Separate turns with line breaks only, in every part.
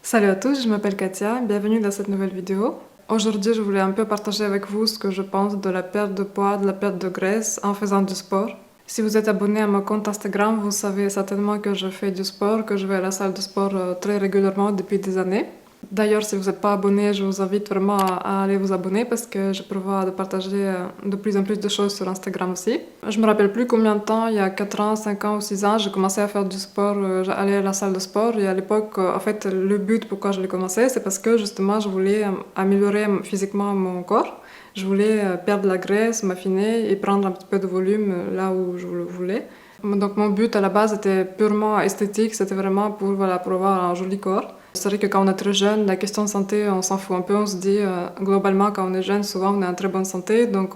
Salut à tous, je m'appelle Katia, bienvenue dans cette nouvelle vidéo. Aujourd'hui, je voulais un peu partager avec vous ce que je pense de la perte de poids, de la perte de graisse en faisant du sport. Si vous êtes abonné à mon compte Instagram, vous savez certainement que je fais du sport, que je vais à la salle de sport très régulièrement depuis des années. D'ailleurs, si vous n'êtes pas abonné, je vous invite vraiment à aller vous abonner parce que je prévois de partager de plus en plus de choses sur Instagram aussi. Je me rappelle plus combien de temps, il y a 4 ans, 5 ans ou 6 ans, j'ai commencé à faire du sport, j'allais à la salle de sport et à l'époque, en fait, le but pourquoi je l'ai commencé, c'est parce que justement, je voulais améliorer physiquement mon corps. Je voulais perdre la graisse, m'affiner et prendre un petit peu de volume là où je le voulais. Donc mon but à la base était purement esthétique, c'était vraiment pour avoir un joli corps. C'est vrai que quand on est très jeune, la question de santé, on s'en fout un peu. On se dit, globalement, quand on est jeune, souvent on est en très bonne santé. Donc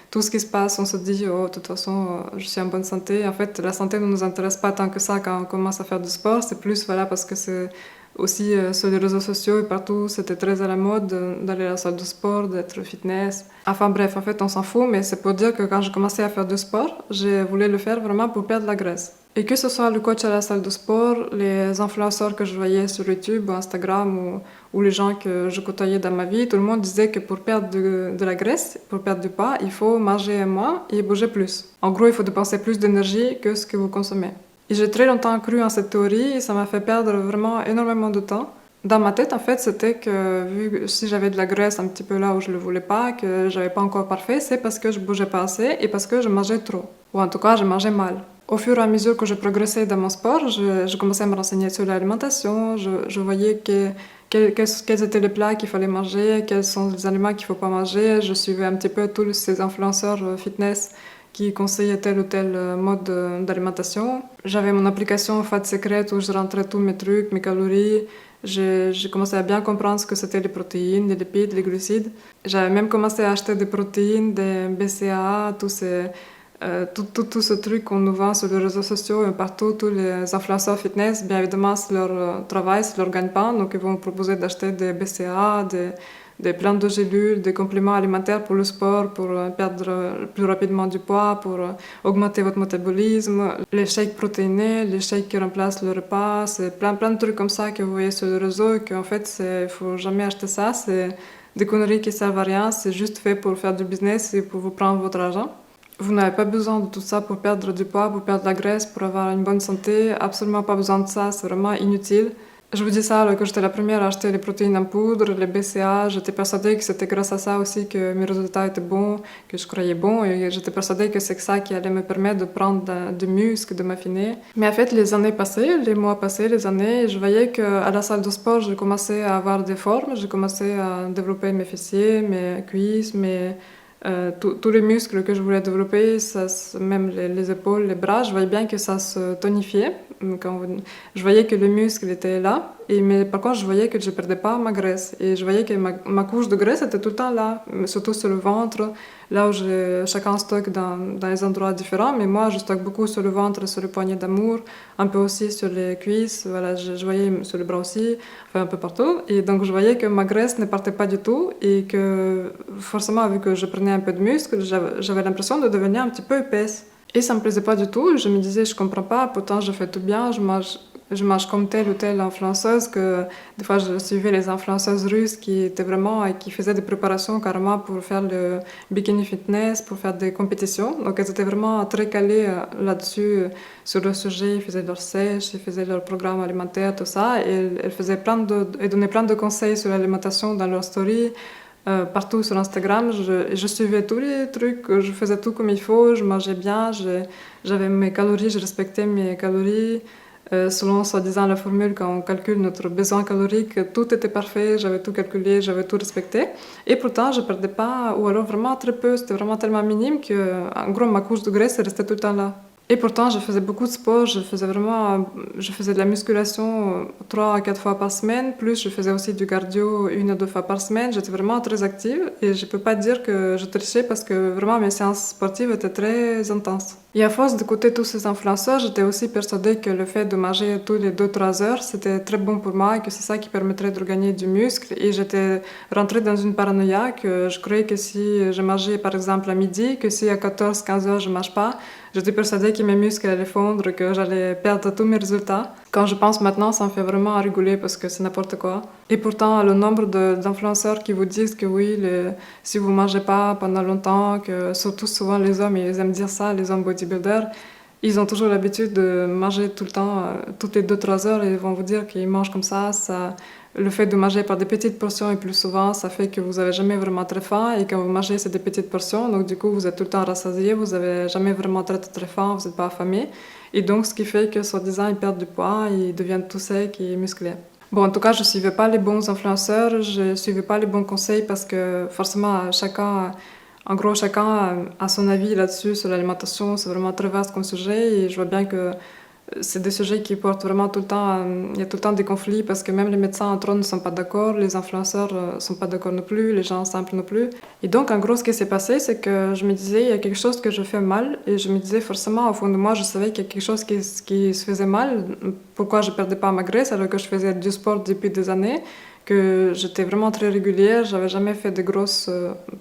tout ce qui se passe, on se dit, oh, de toute façon, je suis en bonne santé. En fait, la santé ne nous intéresse pas tant que ça quand on commence à faire du sport. C'est plus, voilà, parce que c'est aussi sur les réseaux sociaux et partout, c'était très à la mode d'aller à la salle de sport, d'être fitness. Enfin bref, en fait, on s'en fout, mais c'est pour dire que quand j'ai commencé à faire du sport, j'ai voulu le faire vraiment pour perdre la graisse. Et que ce soit le coach à la salle de sport, les influenceurs que je voyais sur YouTube ou Instagram ou les gens que je côtoyais dans ma vie, tout le monde disait que pour perdre de la graisse, pour perdre du poids, il faut manger moins et bouger plus. En gros, il faut dépenser plus d'énergie que ce que vous consommez. Et j'ai très longtemps cru en cette théorie et ça m'a fait perdre vraiment énormément de temps. Dans ma tête, en fait, c'était que vu que si j'avais de la graisse un petit peu là où je le voulais pas, que j'avais pas encore parfait, c'est parce que je bougeais pas assez et parce que je mangeais trop. Ou en tout cas, je mangeais mal. Au fur et à mesure que je progressais dans mon sport, je commençais à me renseigner sur l'alimentation, je voyais quels étaient les plats qu'il fallait manger, quels sont les aliments qu'il faut pas manger. Je suivais un petit peu tous ces influenceurs fitness qui conseillait tel ou tel mode d'alimentation. J'avais mon application Fat Secret où je rentrais tous mes trucs, mes calories. J'ai commencé à bien comprendre ce que c'était les protéines, les lipides, les glucides. J'avais même commencé à acheter des protéines, des BCAA, tout ce truc qu'on nous vend sur les réseaux sociaux et partout, tous les influenceurs fitness, bien évidemment, c'est leur travail, c'est leur gagne-pain. Donc, ils vont vous proposer d'acheter des BCAA, des plantes de gélules, des compléments alimentaires pour le sport, pour perdre plus rapidement du poids, pour augmenter votre métabolisme, les shakes protéinés, les shakes qui remplacent le repas, c'est plein de trucs comme ça que vous voyez sur le réseau et qu'en fait, il faut jamais acheter ça, c'est des conneries qui servent à rien, c'est juste fait pour faire du business et pour vous prendre votre argent. Vous n'avez pas besoin de tout ça pour perdre du poids, pour perdre de la graisse, pour avoir une bonne santé, absolument pas besoin de ça, c'est vraiment inutile. Je vous dis ça alors que j'étais la première à acheter les protéines en poudre, les BCA. J'étais persuadée que c'était grâce à ça aussi que mes résultats étaient bons, que je croyais bons. Et j'étais persuadée que c'est ça qui allait me permettre de prendre du muscle, de m'affiner. Mais en fait, les années passées, les mois passés, les années, je voyais qu'à la salle de sport, j'ai commencé à avoir des formes. J'ai commencé à développer mes fessiers, mes cuisses, tous les muscles que je voulais développer, même les épaules, les bras, je voyais bien que ça se tonifiait. Je voyais que le muscle était là, mais par contre, je voyais que je ne perdais pas ma graisse. Et je voyais que ma couche de graisse était tout le temps là, surtout sur le ventre, là où chacun stocke dans les endroits différents. Mais moi, je stocke beaucoup sur le ventre, sur les poignées d'amour, un peu aussi sur les cuisses, voilà, je voyais sur le bras aussi, enfin un peu partout. Et donc, je voyais que ma graisse ne partait pas du tout et que forcément, vu que je prenais un peu de muscle, j'avais l'impression de devenir un petit peu épaisse. Et ça me plaisait pas du tout. Je me disais, je comprends pas, pourtant je fais tout bien, je mange comme telle ou telle influenceuse, que des fois je suivais les influenceuses russes qui faisaient des préparations carrément pour faire le bikini fitness, pour faire des compétitions. Donc elles étaient vraiment très calées là-dessus, sur le sujet, ils faisaient leurs sèches, ils faisaient leur programme alimentaire, tout ça, et elles donnaient plein de conseils sur l'alimentation dans leurs stories. Partout sur Instagram, je suivais tous les trucs, je faisais tout comme il faut, je mangeais bien, j'avais mes calories, je respectais mes calories. Selon soi-disant la formule, quand on calcule notre besoin calorique, tout était parfait, j'avais tout calculé, j'avais tout respecté. Et pourtant, je ne perdais pas, ou alors vraiment très peu, c'était vraiment tellement minime que, en gros, ma couche de graisse restait tout le temps là. Et pourtant, je faisais beaucoup de sport, je faisais de la musculation 3 à 4 fois par semaine, plus je faisais aussi du cardio 1 à 2 fois par semaine. J'étais vraiment très active et je peux pas dire que je trichais parce que vraiment mes séances sportives étaient très intenses. Et à force d'écouter tous ces influenceurs, j'étais aussi persuadée que le fait de manger tous les 2-3 heures, c'était très bon pour moi et que c'est ça qui permettrait de regagner du muscle. Et j'étais rentrée dans une paranoïa que je croyais que si je mangeais par exemple à midi, que si à 14-15 heures je mange pas, J'étais persuadée que mes muscles allaient fondre, que j'allais perdre tous mes résultats. Quand je pense maintenant, ça me fait vraiment rigoler parce que c'est n'importe quoi. Et pourtant, le nombre d'influenceurs qui vous disent que oui, si vous mangez pas pendant longtemps, que surtout souvent les hommes, ils aiment dire ça, les hommes bodybuilders, ils ont toujours l'habitude de manger tout le temps, toutes les 2-3 heures, et ils vont vous dire qu'ils mangent comme ça. Le fait de manger par des petites portions et plus souvent, ça fait que vous n'avez jamais vraiment très faim, et quand vous mangez, c'est des petites portions, donc du coup, vous êtes tout le temps rassasié, vous n'avez jamais vraiment très faim, vous n'êtes pas affamé. Et donc, ce qui fait que, soi-disant, ils perdent du poids, ils deviennent tout secs et musclés. Bon, en tout cas, je ne suivais pas les bons influenceurs, je ne suivais pas les bons conseils parce que forcément, en gros, chacun a son avis là-dessus, sur l'alimentation. C'est vraiment très vaste comme sujet, et je vois bien que c'est des sujets qui portent vraiment tout le temps, il y a tout le temps des conflits parce que même les médecins entre eux ne sont pas d'accord, les influenceurs ne sont pas d'accord non plus, les gens simples non plus. Et donc, en gros, ce qui s'est passé, c'est que je me disais, il y a quelque chose que je fais mal, et je me disais forcément, au fond de moi, je savais qu'il y a quelque chose qui se faisait mal. Pourquoi je ne perdais pas ma graisse alors que je faisais du sport depuis des années, que j'étais vraiment très régulière, j'avais jamais fait de grosses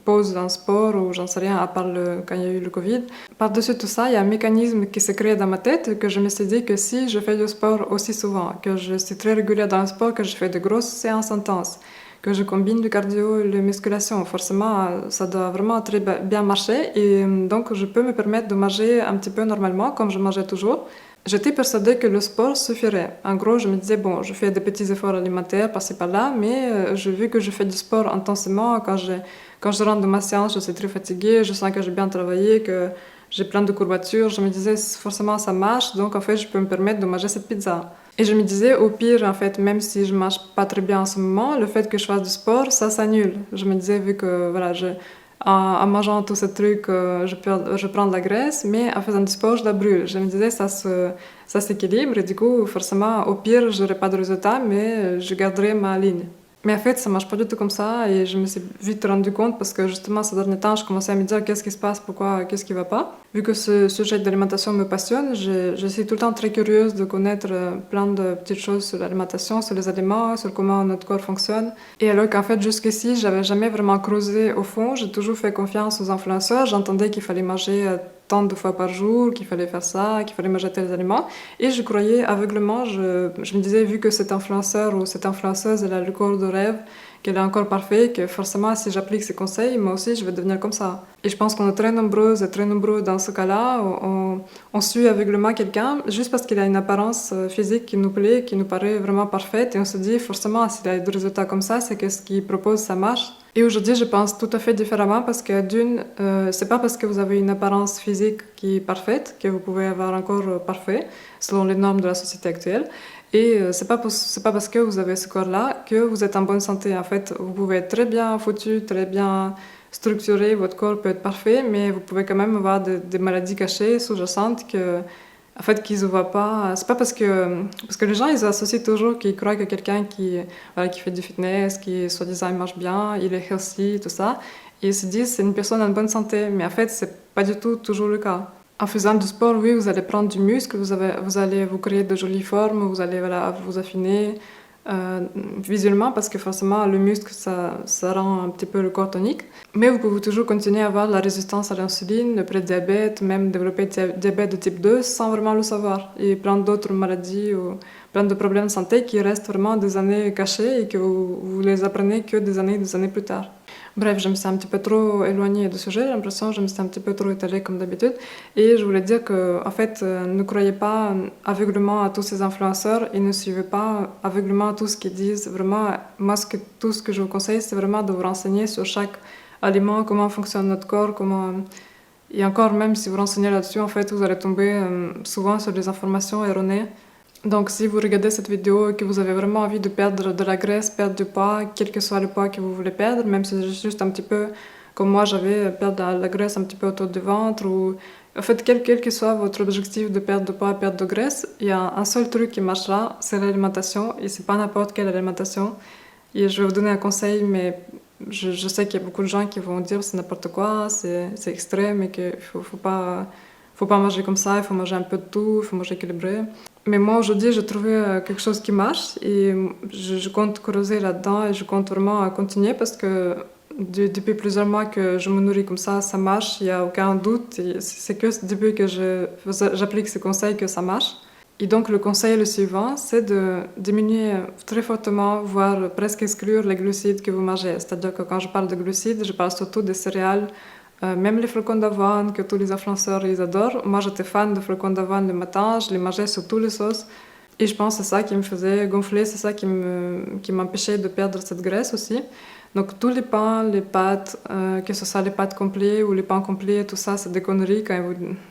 pauses dans le sport ou j'en sais rien, à part quand il y a eu le Covid. Par-dessus tout ça, il y a un mécanisme qui s'est créé dans ma tête, que je me suis dit que si je fais du sport aussi souvent, que je suis très régulière dans le sport, que je fais de grosses séances intenses, que je combine le cardio et la musculation, forcément, ça doit vraiment très bien marcher, et donc je peux me permettre de manger un petit peu normalement, comme je mangeais toujours. J'étais persuadée que le sport suffirait. En gros, je me disais, bon, je fais des petits efforts alimentaires par-ci par-là, mais vu que je fais du sport intensément, quand je rentre de ma séance, je suis très fatiguée, je sens que j'ai bien travaillé, que j'ai plein de courbatures, je me disais, forcément ça marche, donc en fait, je peux me permettre de manger cette pizza. Et je me disais, au pire, en fait, même si je mange pas très bien en ce moment, le fait que je fasse du sport, ça s'annule. Je me disais, vu que, voilà, en mangeant tous ces trucs, je prends de la graisse, mais en faisant du sport, je la brûle. Je me disais, ça s'équilibre, et du coup, forcément, au pire, je n'aurai pas de résultat, mais je garderai ma ligne. Mais en fait, ça marche pas du tout comme ça, et je me suis vite rendu compte parce que justement, ces derniers temps, je commençais à me dire qu'est-ce qui se passe, pourquoi, qu'est-ce qui va pas. Vu que ce sujet d'alimentation me passionne, je suis tout le temps très curieuse de connaître plein de petites choses sur l'alimentation, sur les aliments, sur comment notre corps fonctionne. Et alors qu'en fait, jusqu'ici, j'avais jamais vraiment creusé au fond, j'ai toujours fait confiance aux influenceurs, j'entendais qu'il fallait manger tant de fois par jour, qu'il fallait faire ça, qu'il fallait manger tels aliments. Et je croyais aveuglément, je me disais, vu que cet influenceur ou cette influenceuse, elle a le corps de rêve, qu'elle est encore parfaite, que forcément, si j'applique ses conseils, moi aussi, je vais devenir comme ça. Et je pense qu'on est très nombreuses et très nombreux dans ce cas-là. On suit aveuglément quelqu'un juste parce qu'il a une apparence physique qui nous plaît, qui nous paraît vraiment parfaite. Et on se dit, forcément, s'il a des résultats comme ça, c'est que ce qu'il propose, ça marche. Et aujourd'hui, je pense tout à fait différemment parce que d'une, c'est pas parce que vous avez une apparence physique qui est parfaite que vous pouvez avoir un corps parfait, selon les normes de la société actuelle. Et c'est pas parce que vous avez ce corps-là que vous êtes en bonne santé. En fait, vous pouvez être très bien foutu, très bien structuré, votre corps peut être parfait, mais vous pouvez quand même avoir des maladies cachées, sous-jacentes, en fait, qu'ils ne voient pas. C'est pas parce que les gens, ils associent toujours qu'ils croient que quelqu'un voilà, qui fait du fitness, qui soi-disant il mange bien, il est healthy, tout ça, et ils se disent c'est une personne en bonne santé, mais en fait, c'est pas du tout toujours le cas. En faisant du sport, oui, vous allez prendre du muscle, vous allez vous créer de jolies formes, vous allez voilà, vous affiner visuellement parce que forcément le muscle ça rend un petit peu le corps tonique. Mais vous pouvez toujours continuer à avoir la résistance à l'insuline, le prédiabète, même développer diabète de type 2 sans vraiment le savoir. Et plein d'autres maladies ou plein de problèmes de santé qui restent vraiment des années cachés et que vous les apprenez que des années plus tard. Bref, je me suis un petit peu trop éloignée du sujet, j'ai l'impression que je me suis un petit peu trop étalée comme d'habitude. Et je voulais dire que, en fait, ne croyez pas aveuglément à tous ces influenceurs et ne suivez pas aveuglément à tout ce qu'ils disent. Vraiment, moi, tout ce que je vous conseille, c'est vraiment de vous renseigner sur chaque aliment, comment fonctionne notre corps, Et encore, même si vous renseignez là-dessus, en fait, vous allez tomber souvent sur des informations erronées. Donc, si vous regardez cette vidéo et que vous avez vraiment envie de perdre de la graisse, perdre du poids, quel que soit le poids que vous voulez perdre, même si c'est juste un petit peu comme moi j'avais, perdre la graisse un petit peu autour du ventre, ou en fait, quel que soit votre objectif de perdre de poids, perdre de graisse, il y a un seul truc qui marchera, c'est l'alimentation, et c'est pas n'importe quelle alimentation. Et je vais vous donner un conseil, mais je sais qu'il y a beaucoup de gens qui vont dire c'est n'importe quoi, c'est extrême et qu'il faut pas manger comme ça, il faut manger un peu de tout, il faut manger équilibré. Mais moi aujourd'hui j'ai trouvé quelque chose qui marche et je compte creuser là-dedans et je compte vraiment continuer parce que depuis plusieurs mois que je me nourris comme ça marche, il n'y a aucun doute. C'est que depuis que j'applique ce conseil que ça marche. Et donc le conseil le suivant, c'est de diminuer très fortement, voire presque exclure les glucides que vous mangez. C'est-à-dire que quand je parle de glucides, je parle surtout des céréales, même les flocons d'avoine que tous les influenceurs ils adorent. Moi j'étais fan de flocons d'avoine le matin, je les mangeais sur tous les sauces. Et je pense que c'est ça qui me faisait gonfler, c'est ça qui m'empêchait de perdre cette graisse aussi. Donc tous les pains, les pâtes, que ce soit les pâtes complets ou les pains complets, tout ça c'est des conneries quand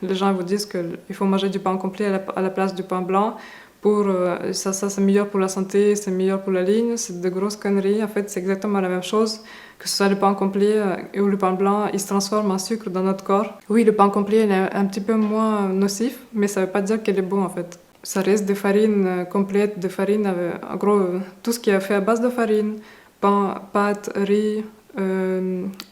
les gens vous disent qu'il faut manger du pain complet à la place du pain blanc. Ça c'est meilleur pour la santé, c'est meilleur pour la ligne, c'est de grosses conneries. En fait c'est exactement la même chose, que ce soit le pain complet ou le pain blanc, il se transforme en sucre dans notre corps. Oui, le pain complet il est un petit peu moins nocif, mais ça ne veut pas dire qu'il est bon en fait. Ça reste des farines complètes, des farines en gros tout ce qui est fait à base de farine, pain, pâtes, riz,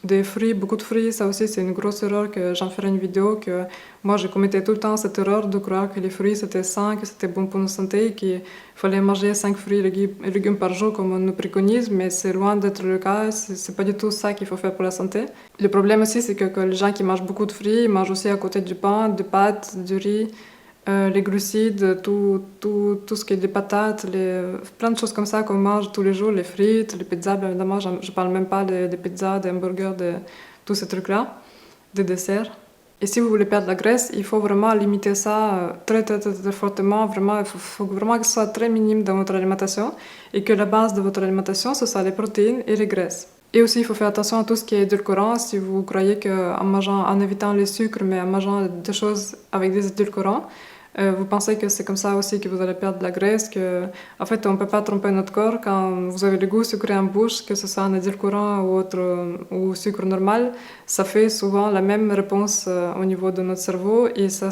des fruits, beaucoup de fruits. Ça aussi c'est une grosse erreur que j'en ferai une vidéo, que moi je commettais tout le temps cette erreur de croire que les fruits c'était sain, que c'était bon pour notre santé, qu'il fallait manger 5 fruits et légumes par jour comme on nous préconise, mais c'est loin d'être le cas, c'est pas du tout ça qu'il faut faire pour la santé. Le problème aussi c'est que les gens qui mangent beaucoup de fruits, ils mangent aussi à côté du pain, des pâtes, du riz, les glucides, tout ce qui est des patates, plein de choses comme ça qu'on mange tous les jours, les frites, les pizzas, bien évidemment, je parle même pas des pizzas, des hamburgers, de tous ces trucs-là, des desserts. Et si vous voulez perdre la graisse, il faut vraiment limiter ça très, très, très, très fortement. Vraiment, il faut vraiment que ce soit très minime dans votre alimentation et que la base de votre alimentation, ce soit les protéines et les graisses. Et aussi, il faut faire attention à tout ce qui est édulcorant. Si vous croyez en évitant les sucres, mais en mangeant des choses avec des édulcorants, vous pensez que c'est comme ça aussi que vous allez perdre de la graisse, que en fait on ne peut pas tromper notre corps quand vous avez le goût sucré en bouche, que ce soit un édulcorant ou sucre normal, ça fait souvent la même réponse au niveau de notre cerveau et ça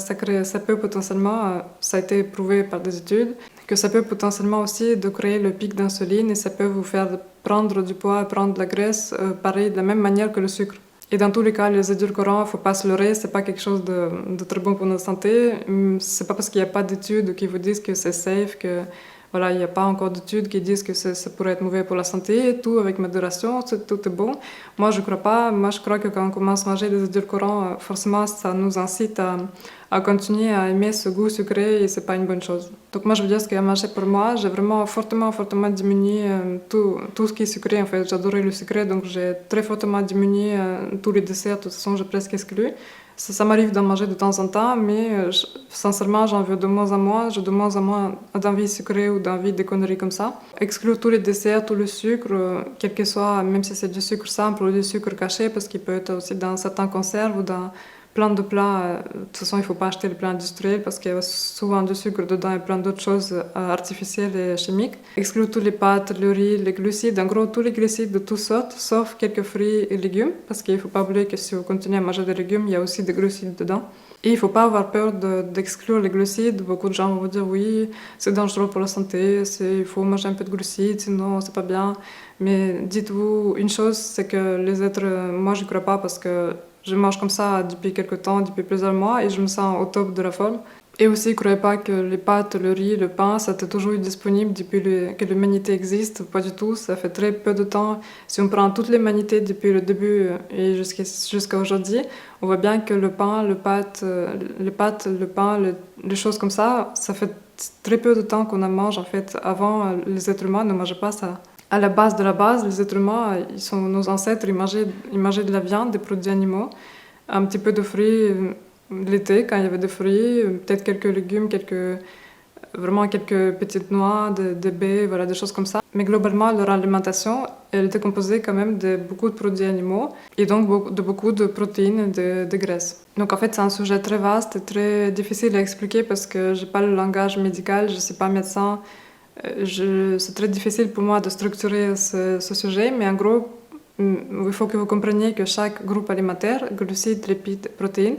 peut potentiellement, ça a été prouvé par des études, que ça peut potentiellement aussi de créer le pic d'insuline et ça peut vous faire prendre du poids, prendre de la graisse, pareil de la même manière que le sucre. Et dans tous les cas, les édulcorants, il ne faut pas se leurrer, c'est pas quelque chose de très bon pour notre santé. C'est pas parce qu'il n'y a pas d'études qui vous disent que c'est safe, que voilà, il n'y a pas encore d'études qui disent que ça pourrait être mauvais pour la santé. Tout avec modération, tout est bon. Moi, je crois pas. Moi, je crois que quand on commence à manger des édulcorants, forcément, ça nous incite à continuer à aimer ce goût sucré et c'est pas une bonne chose. Donc moi, je veux dire ce qui a marché pour moi. J'ai vraiment fortement diminué tout ce qui est sucré. En fait, j'adorais le sucré, donc j'ai très fortement diminué tous les desserts. De toute façon, j'ai presque exclu. Ça m'arrive d'en manger de temps en temps, mais sincèrement, j'en veux de moins en moins. J'ai de moins en moins d'envie sucrée ou d'envie de conneries comme ça. Exclure tous les desserts, tout le sucre, quel que soit, même si c'est du sucre simple ou du sucre caché, parce qu'il peut être aussi dans certaines conserves ou dans plein de plats. De toute façon, il ne faut pas acheter les plats industriels parce qu'il y a souvent du sucre dedans et plein d'autres choses artificielles et chimiques. Exclure tous les pâtes, le riz, les glucides, en gros tous les glucides de toutes sortes, sauf quelques fruits et légumes, parce qu'il ne faut pas oublier que si vous continuez à manger des légumes, il y a aussi des glucides dedans. Et il ne faut pas avoir peur d'exclure les glucides. Beaucoup de gens vont vous dire oui, c'est dangereux pour la santé, il faut manger un peu de glucides, sinon c'est pas bien. Mais dites-vous une chose, c'est que les êtres, moi je ne crois pas parce que je mange comme ça depuis quelques temps, depuis plusieurs mois, et je me sens au top de la forme. Et aussi, ne croyez pas que les pâtes, le riz, le pain, ça a toujours eu disponible depuis que l'humanité existe. Pas du tout, ça fait très peu de temps. Si on prend toute l'humanité depuis le début et jusqu'à aujourd'hui, on voit bien que le pain, les pâtes, le pain, les choses comme ça fait très peu de temps qu'on en mange. En fait, avant, les êtres humains ne mangeaient pas ça. À la base de la base, les êtres humains, nos ancêtres, ils mangeaient de la viande, des produits animaux, un petit peu de fruits l'été quand il y avait des fruits, peut-être quelques légumes, vraiment quelques petites noix, des baies, voilà, des choses comme ça. Mais globalement, leur alimentation, elle était composée quand même de beaucoup de produits animaux et donc beaucoup de protéines et de graisses. Donc en fait, c'est un sujet très vaste et très difficile à expliquer parce que je n'ai pas le langage médical, je ne suis pas médecin. C'est très difficile pour moi de structurer ce sujet, mais en gros, il faut que vous compreniez que chaque groupe alimentaire, glucides, lipides, protéines,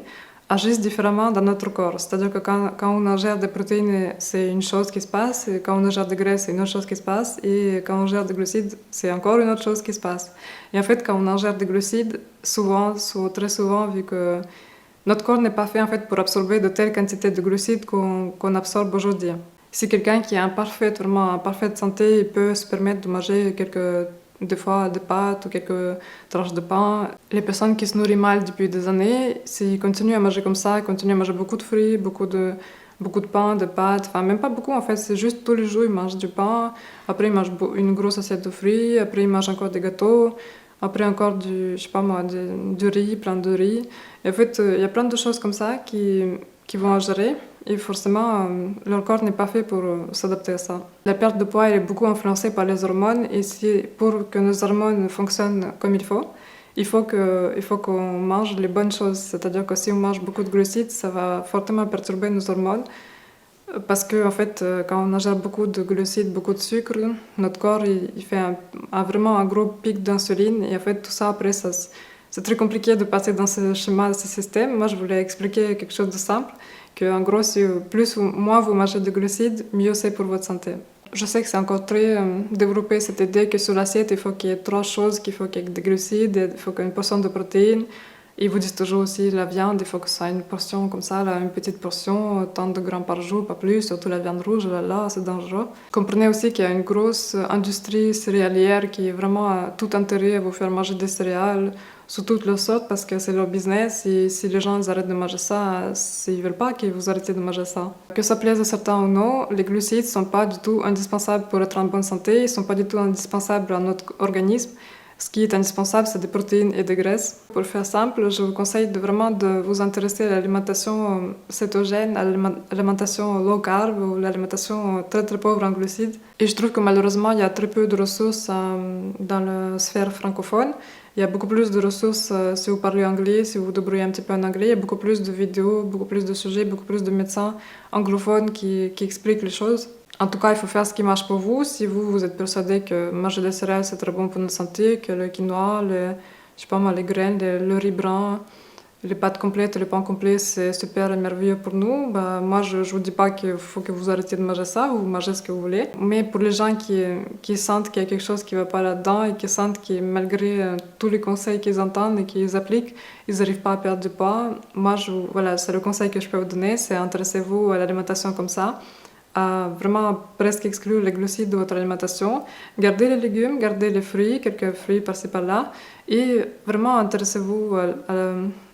agissent différemment dans notre corps. C'est-à-dire que quand on ingère des protéines, c'est une chose qui se passe, et quand on ingère des graisses, c'est une autre chose qui se passe, et quand on ingère des glucides, c'est encore une autre chose qui se passe. Et en fait, quand on ingère des glucides, très souvent, vu que notre corps n'est pas fait en fait pour absorber de telles quantités de glucides qu'on absorbe aujourd'hui. Si quelqu'un qui est vraiment en parfaite santé, il peut se permettre de manger des fois des pâtes ou quelques tranches de pain. Les personnes qui se nourrissent mal depuis des années, s'ils continuent à manger comme ça, ils continuent à manger beaucoup de fruits, beaucoup de pain, de pâtes, enfin même pas beaucoup en fait, c'est juste tous les jours ils mangent du pain, après ils mangent une grosse assiette de fruits, après ils mangent encore des gâteaux, après encore je sais pas moi, du riz, plein de riz. Et en fait, il y a plein de choses comme ça qui vont à gérer. Et forcément, leur corps n'est pas fait pour s'adapter à ça. La perte de poids elle est beaucoup influencée par les hormones et pour que nos hormones fonctionnent comme il faut qu'on mange les bonnes choses. C'est-à-dire que si on mange beaucoup de glucides, ça va fortement perturber nos hormones. Parce que en fait, quand on ingère beaucoup de glucides, beaucoup de sucre, notre corps il fait vraiment un gros pic d'insuline. Et en fait, tout ça, après, c'est très compliqué de passer dans ce schéma, ce système. Moi, je voulais expliquer quelque chose de simple. En gros, si plus ou moins vous mangez de glucides, mieux c'est pour votre santé. Je sais que c'est encore très développé cette idée que sur l'assiette, il faut qu'il y ait trois choses, qu'il faut qu'il y ait des glucides, il faut qu'il y ait une portion de protéines. Ils vous disent toujours aussi la viande, il faut que ce soit une portion comme ça, là, une petite portion, tant de grammes par jour, pas plus, surtout la viande rouge, là, c'est dangereux. Comprenez aussi qu'il y a une grosse industrie céréalière qui est vraiment tout intérêt à vous faire manger des céréales sous toutes leurs sortes parce que c'est leur business et si les gens arrêtent de manger ça, ils veulent pas que vous arrêtiez de manger ça. Que ça plaise à certains ou non, les glucides sont pas du tout indispensables pour être en bonne santé, ils sont pas du tout indispensables à notre organisme. Ce qui est indispensable, c'est des protéines et des graisses. Pour faire simple, je vous conseille vraiment de vous intéresser à l'alimentation cétogène, à l'alimentation low carb ou l'alimentation très très pauvre en glucides. Et je trouve que malheureusement, il y a très peu de ressources dans la sphère francophone. Il y a beaucoup plus de ressources si vous parlez anglais, si vous vous débrouillez un petit peu en anglais. Il y a beaucoup plus de vidéos, beaucoup plus de sujets, beaucoup plus de médecins anglophones qui expliquent les choses. En tout cas, il faut faire ce qui marche pour vous. Si vous êtes persuadé que manger des céréales c'est très bon pour notre santé, que le quinoa, je sais pas moi, les graines, le riz brun, les pâtes complètes, les pains complets, c'est super et merveilleux pour nous. Bah, moi, je vous dis pas qu'il faut que vous arrêtiez de manger ça, vous mangez ce que vous voulez. Mais pour les gens qui sentent qu'il y a quelque chose qui va pas là-dedans et qui sentent que malgré tous les conseils qu'ils entendent et qu'ils appliquent, ils n'arrivent pas à perdre du poids, moi, voilà, c'est le conseil que je peux vous donner, c'est intéressez-vous à l'alimentation comme ça. À vraiment presque exclure les glucides de votre alimentation. Gardez les légumes, gardez les fruits, quelques fruits par-ci par-là. Et vraiment intéressez-vous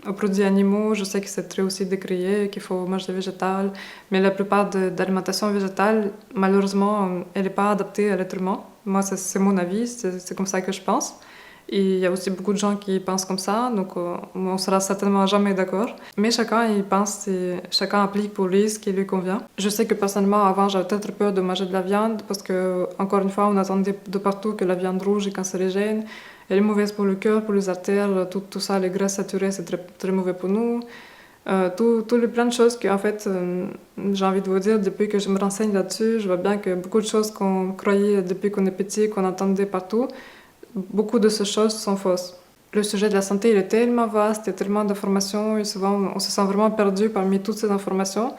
aux produits animaux. Je sais que c'est très aussi décrié, qu'il faut manger végétal. Mais la plupart d'alimentation végétale, malheureusement, elle n'est pas adaptée à l'être humain. Moi, c'est mon avis, c'est comme ça que je pense. Et il y a aussi beaucoup de gens qui pensent comme ça, donc on sera certainement jamais d'accord. Mais chacun il pense et chacun applique pour lui ce qui lui convient. Je sais que personnellement, avant, j'avais peut-être peur de manger de la viande parce que, encore une fois, on attendait de partout que la viande rouge est cancérigène, elle est mauvaise pour le cœur, pour les artères, tout ça, les graisses saturées, c'est très, très mauvais pour nous. Les plein de choses que, en fait, j'ai envie de vous dire, depuis que je me renseigne là-dessus, je vois bien que beaucoup de choses qu'on croyait depuis qu'on est petit, qu'on entendait partout, beaucoup de ces choses sont fausses. Le sujet de la santé il est tellement vaste, il y a tellement d'informations et souvent on se sent vraiment perdu parmi toutes ces informations.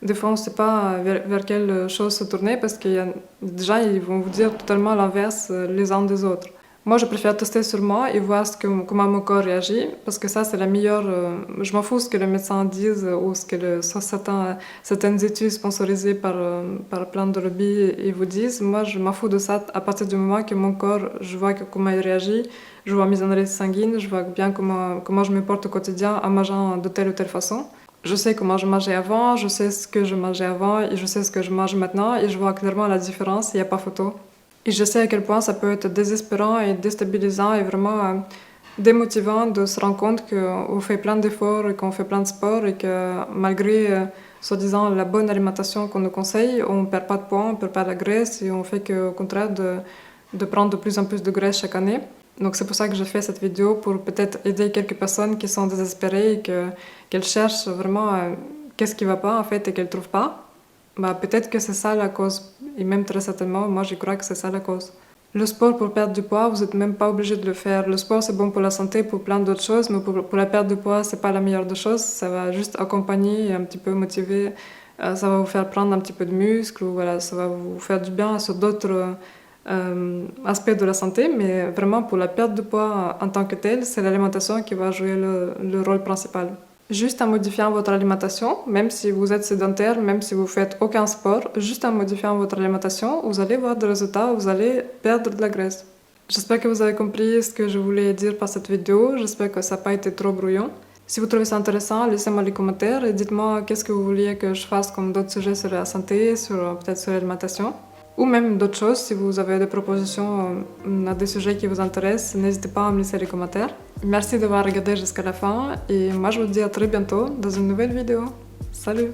Des fois on ne sait pas vers quelle chose se tourner parce qu'il y a des gens ils vont vous dire totalement l'inverse les uns des autres. Moi je préfère tester sur moi et voir comment mon corps réagit parce que ça c'est la meilleure... je m'en fous ce que les médecins disent ou ce que certaines études sponsorisées par plein de lobbies ils vous disent. Moi je m'en fous de ça à partir du moment que mon corps, je vois comment il réagit, je vois mes analyses sanguines, je vois bien comment je me porte au quotidien en mangeant de telle ou telle façon. Je sais comment je mangeais avant, je sais ce que je mangeais avant et je sais ce que je mange maintenant et je vois clairement la différence, il n'y a pas photo. Et je sais à quel point ça peut être désespérant et déstabilisant et vraiment démotivant de se rendre compte qu'on fait plein d'efforts et qu'on fait plein de sport et que malgré, soi-disant, la bonne alimentation qu'on nous conseille, on ne perd pas de poids, on ne perd pas de la graisse et on fait qu'au contraire de prendre de plus en plus de graisse chaque année. Donc c'est pour ça que je fais cette vidéo, pour peut-être aider quelques personnes qui sont désespérées et qu'elles cherchent vraiment qu'est-ce qui ne va pas en fait et qu'elles ne trouvent pas. Bah, peut-être que c'est ça la cause, et même très certainement, moi je crois que c'est ça la cause. Le sport pour perdre du poids, vous n'êtes même pas obligé de le faire. Le sport c'est bon pour la santé, pour plein d'autres choses, mais pour la perte de poids, c'est pas la meilleure des choses. Ça va juste accompagner et un petit peu motiver, ça va vous faire prendre un petit peu de muscle, ou voilà, ça va vous faire du bien sur d'autres aspects de la santé, mais vraiment pour la perte de poids en tant que telle, c'est l'alimentation qui va jouer le rôle principal. Juste en modifiant votre alimentation, même si vous êtes sédentaire, même si vous faites aucun sport, juste en modifiant votre alimentation, vous allez voir des résultats, vous allez perdre de la graisse. J'espère que vous avez compris ce que je voulais dire par cette vidéo, j'espère que ça n'a pas été trop brouillon. Si vous trouvez ça intéressant, laissez-moi les commentaires et dites-moi qu'est-ce que vous vouliez que je fasse comme d'autres sujets sur la santé, peut-être sur l'alimentation. Ou même d'autres choses, si vous avez des propositions à des sujets qui vous intéressent, n'hésitez pas à me laisser les commentaires. Merci d'avoir regardé jusqu'à la fin et moi je vous dis à très bientôt dans une nouvelle vidéo. Salut!